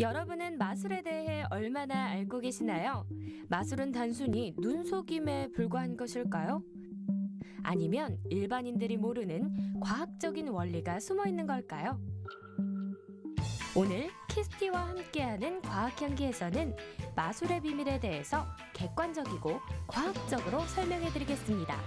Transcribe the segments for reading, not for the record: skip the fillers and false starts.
여러분은 마술에 대해 얼마나 알고 계시나요? 마술은 단순히 눈속임에 불과한 것일까요? 아니면 일반인들이 모르는 과학적인 원리가 숨어 있는 걸까요? 오늘 키스티와 함께하는 과학향기에서는 마술의 비밀에 대해서 객관적이고 과학적으로 설명해드리겠습니다.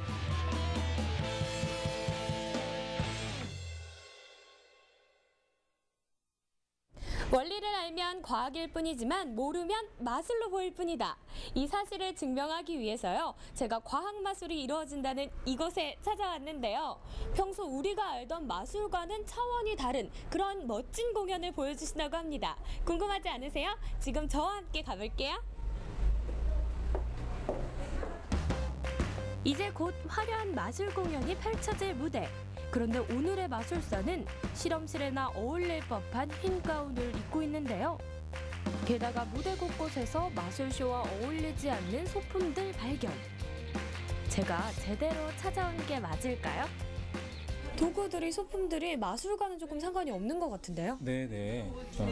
원리를 알면 과학일 뿐이지만 모르면 마술로 보일 뿐이다. 이 사실을 증명하기 위해서요. 제가 과학 마술이 이루어진다는 이곳에 찾아왔는데요. 평소 우리가 알던 마술과는 차원이 다른 그런 멋진 공연을 보여주신다고 합니다. 궁금하지 않으세요? 지금 저와 함께 가볼게요. 이제 곧 화려한 마술 공연이 펼쳐질 무대. 그런데 오늘의 마술사는 실험실에나 어울릴 법한 흰 가운을 입고 있는데요. 게다가 무대 곳곳에서 마술쇼와 어울리지 않는 소품들 발견. 제가 제대로 찾아온 게 맞을까요? 도구들이, 소품들이 마술과는 조금 상관이 없는 것 같은데요? 네네.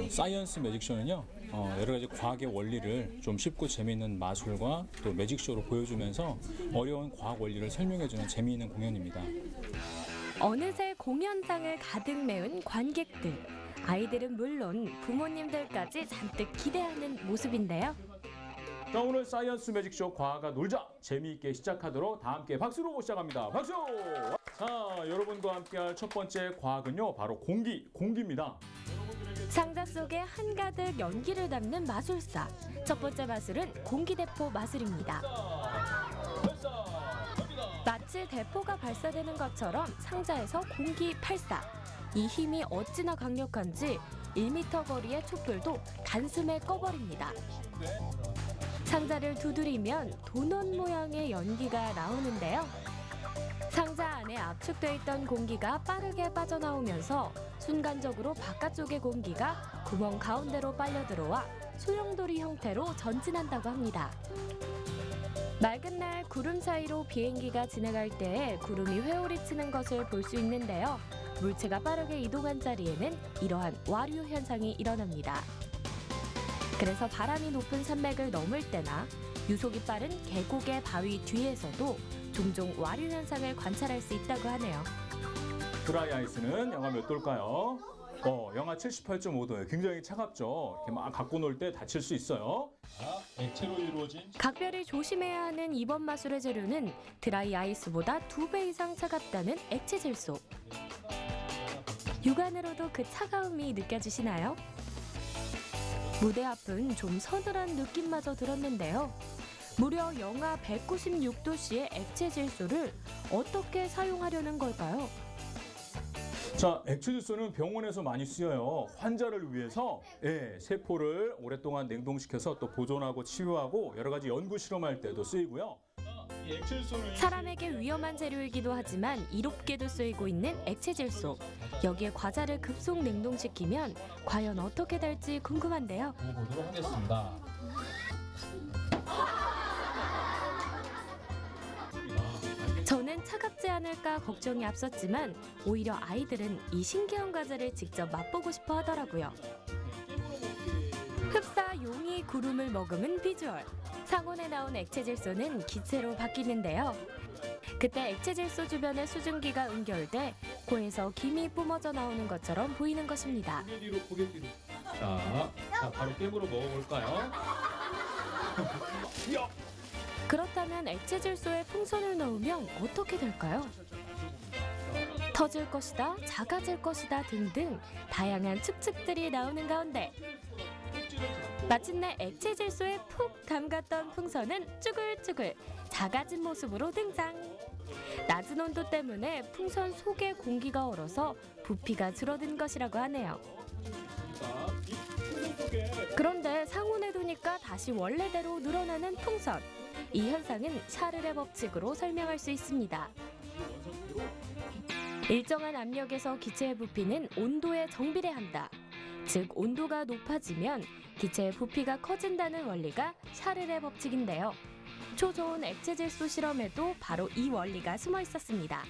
사이언스 매직쇼는요, 여러 가지 과학의 원리를 좀 쉽고 재미있는 마술과 또 매직쇼로 보여주면서 어려운 과학 원리를 설명해주는 재미있는 공연입니다. 어느새 공연장을 가득 메운 관객들. 아이들은 물론 부모님들까지 잔뜩 기대하는 모습인데요. 자, 오늘 사이언스 매직쇼 과학아 놀자 재미있게 시작하도록 다 함께 박수로 시작합니다. 박수! 자, 여러분과 함께할 첫 번째 과학은요, 바로 공기입니다. 상자 속에 한가득 연기를 담는 마술사. 첫 번째 마술은 공기대포 마술입니다. 마치 대포가 발사되는 것처럼 상자에서 공기 발사. 이 힘이 어찌나 강력한지 1m 거리의 촛불도 단숨에 꺼버립니다. 상자를 두드리면 도넛 모양의 연기가 나오는데요. 상자 안에 압축돼 있던 공기가 빠르게 빠져나오면서 순간적으로 바깥쪽의 공기가 구멍 가운데로 빨려 들어와 소용돌이 형태로 전진한다고 합니다. 맑은 날 구름 사이로 비행기가 지나갈 때 구름이 회오리 치는 것을 볼 수 있는데요. 물체가 빠르게 이동한 자리에는 이러한 와류 현상이 일어납니다. 그래서 바람이 높은 산맥을 넘을 때나 유속이 빠른 계곡의 바위 뒤에서도 종종 와류 현상을 관찰할 수 있다고 하네요. 드라이 아이스는 영하 몇 도일까요? 영하 78.5도예요. 굉장히 차갑죠. 이렇게 막 갖고 놀 때 다칠 수 있어요. 액체로 이루어진 각별히 조심해야 하는 이번 마술의 재료는 드라이 아이스보다 2배 이상 차갑다는 액체 질소. 육안으로도 그 차가움이 느껴지시나요? 무대 앞은 좀 서늘한 느낌마저 들었는데요. 무려 영하 196도씨의 액체 질소를 어떻게 사용하려는 걸까요? 자, 액체 질소는 병원에서 많이 쓰여요. 환자를 위해서 세포를 오랫동안 냉동시켜서 또 보존하고 치유하고 여러 가지 연구 실험할 때도 쓰이고요. 사람에게 위험한 재료이기도 하지만 이롭게도 쓰이고 있는 액체 질소. 여기에 과자를 급속 냉동시키면 과연 어떻게 될지 궁금한데요. 보도록 하겠습니다. 저는 차갑지 않을까 걱정이 앞섰지만 오히려 아이들은 이 신기한 과자를 직접 맛보고 싶어 하더라고요. 흡사 용이 구름을 머금은 비주얼. 상온에 나온 액체 질소는 기체로 바뀌는데요. 그때 액체 질소 주변의 수증기가 응결돼 코에서 김이 뿜어져 나오는 것처럼 보이는 것입니다. 고개 뒤로. 자, 바로 깨물어 먹어볼까요? 그렇다면 액체 질소에 풍선을 넣으면 어떻게 될까요? 터질 것이다, 작아질 것이다 등등 다양한 추측들이 나오는 가운데 마침내 액체 질소에 푹 담갔던 풍선은 쭈글쭈글 작아진 모습으로 등장. 낮은 온도 때문에 풍선 속의 공기가 얼어서 부피가 줄어든 것이라고 하네요. 그런데 상온에 두니까 다시 원래대로 늘어나는 풍선. 이 현상은 샤를의 법칙으로 설명할 수 있습니다. 일정한 압력에서 기체의 부피는 온도에 정비례한다. 즉 온도가 높아지면 기체의 부피가 커진다는 원리가 샤를의 법칙인데요. 초저온 액체 질소 실험에도 바로 이 원리가 숨어 있었습니다.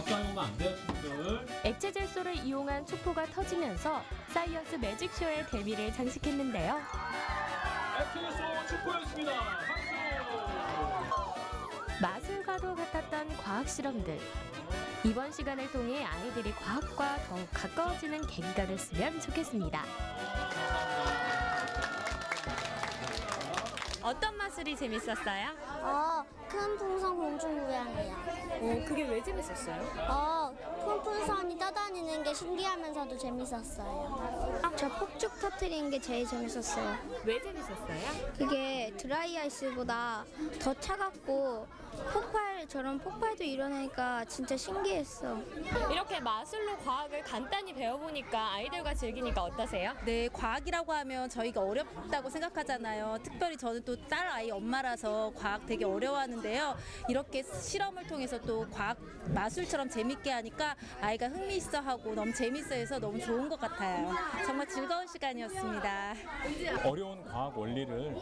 사용하면 안 돼요, 친구들. 액체 질소를 이용한 촉포가 터지면서 사이언스 매직쇼의 대미를 장식했는데요. 액체질소 축구였습니다. 박수! 마술과도 같았던 과학 실험들. 이번 시간을 통해 아이들이 과학과 더욱 가까워지는 계기가 됐으면 좋겠습니다. 어떤 마술이 재밌었어요? 큰 풍선 공중 모양이요. 그게 왜 재밌었어요? 큰 풍선이 떠다니는 게 신기하면서도 재밌었어요. 저 폭죽 터트리는 게 제일 재밌었어요. 왜 재밌었어요? 그게 드라이 아이스보다 더 차갑고 저런 폭발도 일어나니까 진짜 신기했어. 이렇게 마술로 과학을 간단히 배워보니까 아이들과 즐기니까 어떠세요? 네, 과학이라고 하면 저희가 어렵다고 생각하잖아요. 특별히 저는 또 딸 아이 엄마라서 과학 되게 어려워하는데요. 이렇게 실험을 통해서 또 과학 마술처럼 재밌게 하니까 아이가 흥미있어하고 너무 재밌어해서 너무 좋은 것 같아요. 정말 즐거운 시간이었습니다. 어려운 과학 원리를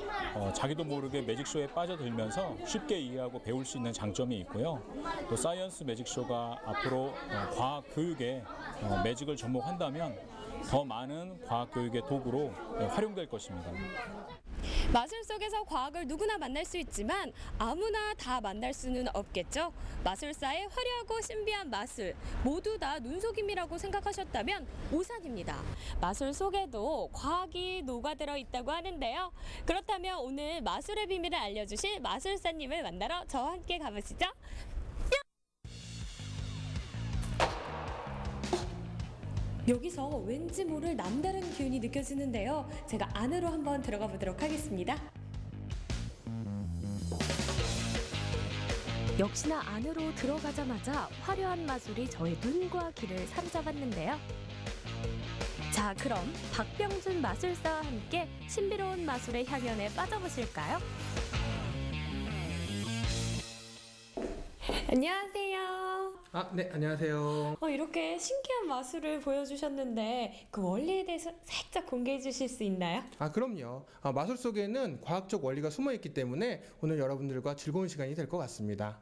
자기도 모르게 매직쇼에 빠져들면서 쉽게 이해하고 배울 수 있는 장점이 있고요. 또 사이언스 매직쇼가 앞으로 과학 교육에 매직을 접목한다면 더 많은 과학 교육의 도구로 활용될 것입니다. 마술 속에서 과학을 누구나 만날 수 있지만 아무나 다 만날 수는 없겠죠. 마술사의 화려하고 신비한 마술, 모두 다 눈속임이라고 생각하셨다면 오산입니다. 마술 속에도 과학이 녹아들어 있다고 하는데요. 그렇다면 오늘 마술의 비밀을 알려주실 마술사님을 만나러 저와 함께 가보시죠. 여기서 왠지 모를 남다른 기운이 느껴지는데요. 제가 안으로 한번 들어가 보도록 하겠습니다. 역시나 안으로 들어가자마자 화려한 마술이 저의 눈과 귀를 사로잡았는데요. 자, 그럼 박병준 마술사와 함께 신비로운 마술의 향연에 빠져보실까요? 안녕하세요. 네, 안녕하세요. 이렇게 신기한 마술을 보여주셨는데 그 원리에 대해서 살짝 공개해 주실 수 있나요? 그럼요. 마술 속에는 과학적 원리가 숨어 있기 때문에 오늘 여러분들과 즐거운 시간이 될 것 같습니다.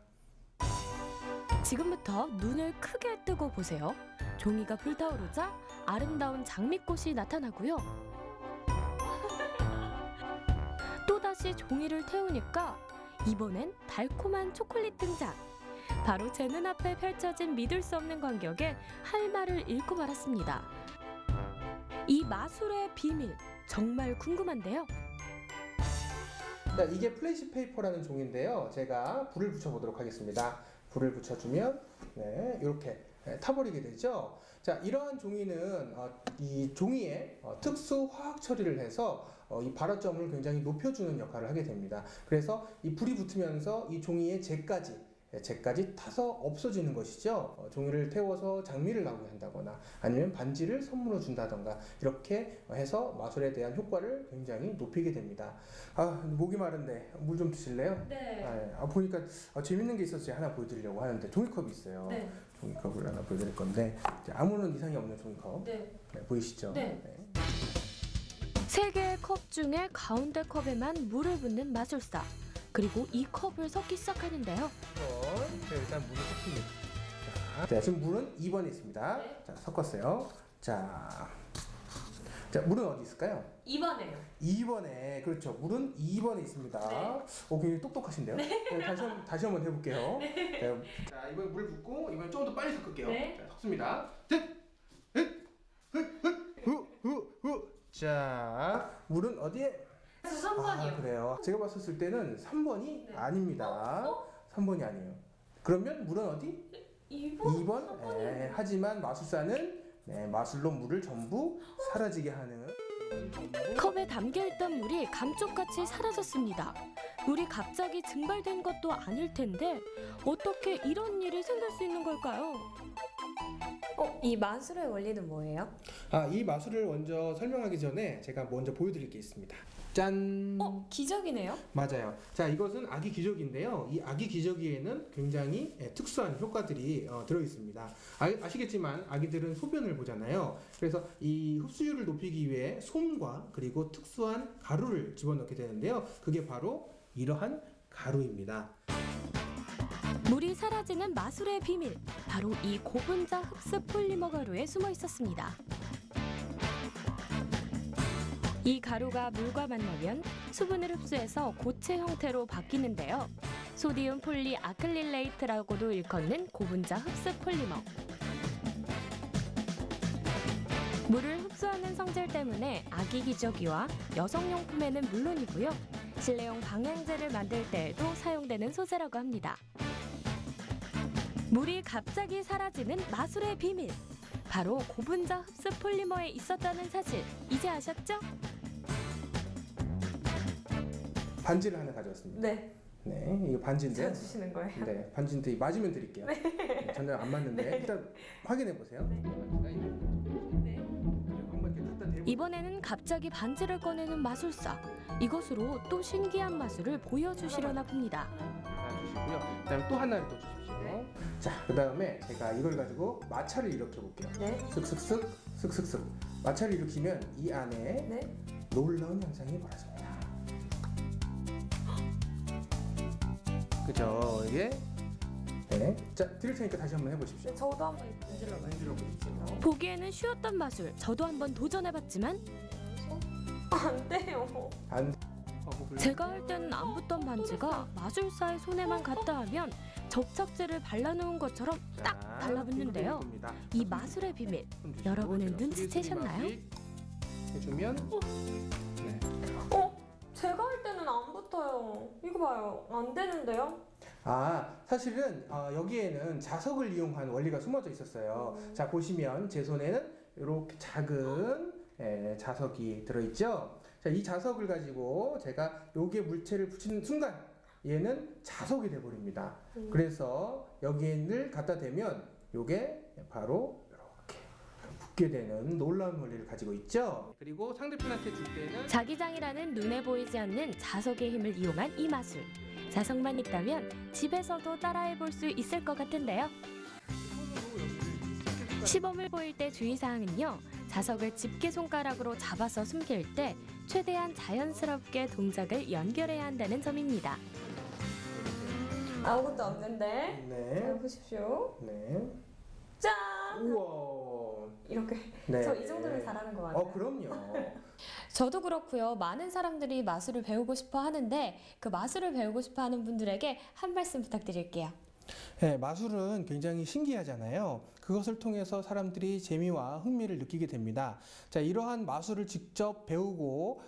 지금부터 눈을 크게 뜨고 보세요. 종이가 불타오르자 아름다운 장미꽃이 나타나고요. 또다시 종이를 태우니까 이번엔 달콤한 초콜릿 등장. 바로 제 눈앞에 펼쳐진 믿을 수 없는 광경에 할 말을 잃고 말았습니다. 이 마술의 비밀 정말 궁금한데요. 자, 이게 플래시 페이퍼라는 종인데요. 제가 불을 붙여보도록 하겠습니다. 불을 붙여주면 이렇게 타버리게 되죠. 자, 이러한 종이는 이 종이에 특수 화학 처리를 해서 이 발화점을 굉장히 높여주는 역할을 하게 됩니다. 그래서 이 불이 붙으면서 이 종이의 재까지 타서 없어지는 것이죠. 종이를 태워서 장미를 나오게 한다거나 아니면 반지를 선물로 준다던가 이렇게 해서 마술에 대한 효과를 굉장히 높이게 됩니다. 목이 마른데 물 좀 드실래요? 네. 보니까 재밌는 게 있어서 제가 하나 보여드리려고 하는데 종이컵이 있어요. 네. 종이컵을 하나 보여드릴 건데 아무런 이상이 없는 종이컵. 네. 보이시죠? 네. 세 개의 컵 중에 가운데 컵에만 물을 붓는 마술사. 그리고 이 컵을 섞기 시작하는데요. 일단 물을 섞습니다. 자, 지금 물은 2번에 있습니다. 네. 자, 섞었어요. 자, 물은 어디 있을까요? 2번에요. 2번에, 그렇죠. 물은 2번에 있습니다. 네. 굉장히 똑똑하신데요? 네, 다시 한번 해볼게요. 네. 자, 이번에 물 붓고, 이번에 좀 더 빨리 섞을게요. 네. 자, 섞습니다. 자, 물은 어디에? 3번이요. 그래요. 제가 봤을 때는 3번이 네. 아닙니다. 3번이 아니에요. 그러면 물은 어디? 2번? 하지만 마술사는 마술로 물을 전부 사라지게 하는 컵에 담겨있던 물이 감쪽같이 사라졌습니다. 물이 갑자기 증발된 것도 아닐 텐데 어떻게 이런 일이 생길 수 있는 걸까요? 이 마술의 원리는 뭐예요? 이 마술을 먼저 설명하기 전에 제가 먼저 보여드릴 게 있습니다. 짠! 기적이네요? 맞아요. 자, 이것은 아기 기저귀인데요. 이 아기 기저귀에는 굉장히 특수한 효과들이 들어있습니다. 아시겠지만 아기들은 소변을 보잖아요. 그래서 이 흡수율을 높이기 위해 솜과 그리고 특수한 가루를 집어넣게 되는데요. 그게 바로 이러한 가루입니다. 물이 사라지는 마술의 비밀, 바로 이 고분자 흡습 폴리머 가루에 숨어 있었습니다. 이 가루가 물과 만나면 수분을 흡수해서 고체 형태로 바뀌는데요. 소디움 폴리 아크릴레이트라고도 일컫는 고분자 흡습 폴리머. 물을 흡수하는 성질 때문에 아기 기저귀와 여성용품에는 물론이고요. 실내용 방향제를 만들 때에도 사용되는 소재라고 합니다. 물이 갑자기 사라지는 마술의 비밀. 바로 고분자 흡습 폴리머에 있었다는 사실, 이제 아셨죠? 반지를 하나 가져왔습니다. 네. 네, 이거 반지인데요. 주시는 거예요? 네, 반지인데 맞으면 드릴게요. 네, 전혀 안 맞는데 네. 일단 확인해 보세요. 네. 한번 이렇게 갖다 대고. 이번에는 갑자기 반지를 꺼내는 마술사. 이것으로 또 신기한 마술을 보여주시려나 봅니다. 하나 주시고요. 그다음에 또 하나를 더 주십시오. 자, 그다음에 제가 이걸 가지고 마찰을 일으켜 볼게요. 네. 슥슥슥 슥슥슥. 마찰을 일으키면 이 안에 네. 놀라운 현상이 벌어집니다. 그죠? 이게 네. 자, 드릴 테니까 다시 한번 해보십시오. 네, 저도 한번 문질러 봐요. 만들어 보십시오. 보기에는 쉬웠던 마술, 저도 한번 도전해봤지만 안 돼요. 안. 제가 할 때는 안 붙던 반지가 마술사의 손에만 갔다 하면 접착제를 발라놓은 것처럼 딱 달라붙는데요. 이 마술의 비밀, 여러분은 눈치채셨나요? 해주면 제가 할 때는 안 붙어요. 이거 봐요. 안 되는데요? 사실은 여기에는 자석을 이용한 원리가 숨어져 있었어요. 자, 보시면 제 손에는 이렇게 작은 자석이 들어있죠. 자, 이 자석을 가지고 제가 여기에 물체를 붙이는 순간 얘는 자석이 돼버립니다. 그래서 여기를 갖다 대면 이게 바로 이렇게 붙게 되는 놀라운 원리를 가지고 있죠. 그리고 상대편한테 줄 때는 자기장이라는 눈에 보이지 않는 자석의 힘을 이용한 이 마술. 자석만 있다면 집에서도 따라해볼 수 있을 것 같은데요. 시범을 보일 때 주의사항은요. 자석을 집게손가락으로 잡아서 숨길 때 최대한 자연스럽게 동작을 연결해야 한다는 점입니다. 아무것도 없는데. 네. 잘 보십시오. 네. 짠! 우와. 이렇게. 네. 저 이 정도면 잘하는 것 같아요. 그럼요. 저도 그렇고요. 많은 사람들이 마술을 배우고 싶어 하는데 그 마술을 배우고 싶어 하는 분들에게 한 말씀 부탁드릴게요. 네, 마술은 굉장히 신기하잖아요. 그것을 통해서 사람들이 재미와 흥미를 느끼게 됩니다. 자, 이러한 마술을 직접 배우고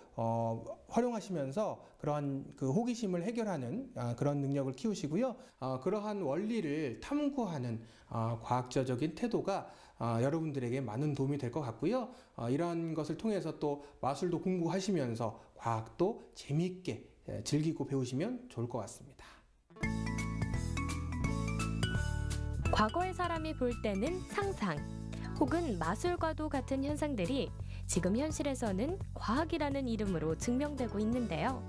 활용하시면서 그러한 그 호기심을 해결하는 그런 능력을 키우시고요. 그러한 원리를 탐구하는 과학적인 태도가 여러분들에게 많은 도움이 될 것 같고요. 이러한 것을 통해서 또 마술도 공부하시면서 과학도 재미있게 즐기고 배우시면 좋을 것 같습니다. 과거의 사람이 볼 때는 상상, 혹은 마술과도 같은 현상들이 지금 현실에서는 과학이라는 이름으로 증명되고 있는데요.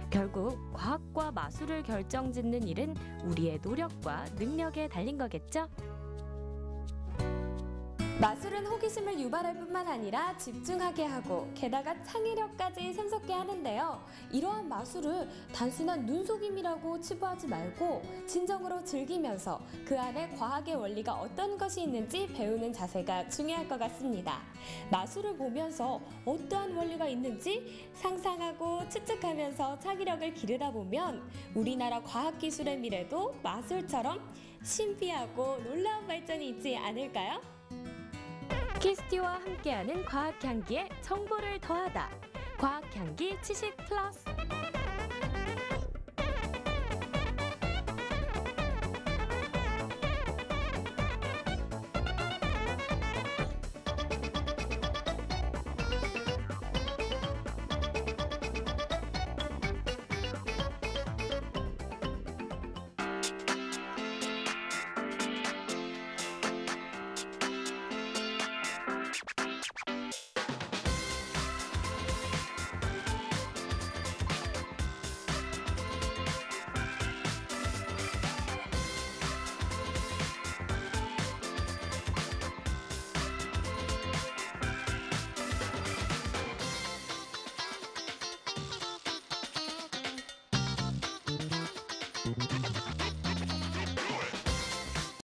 결국 과학과 마술을 결정짓는 일은 우리의 노력과 능력에 달린 거겠죠? 마술은 호기심을 유발할 뿐만 아니라 집중하게 하고 게다가 창의력까지 샘솟게 하는데요. 이러한 마술을 단순한 눈속임이라고 치부하지 말고 진정으로 즐기면서 그 안에 과학의 원리가 어떤 것이 있는지 배우는 자세가 중요할 것 같습니다. 마술을 보면서 어떠한 원리가 있는지 상상하고 추측하면서 창의력을 기르다 보면 우리나라 과학기술의 미래도 마술처럼 신비하고 놀라운 발전이 있지 않을까요? 키스티와 함께하는 과학향기에 정보를 더하다. 과학향기 치식 플러스.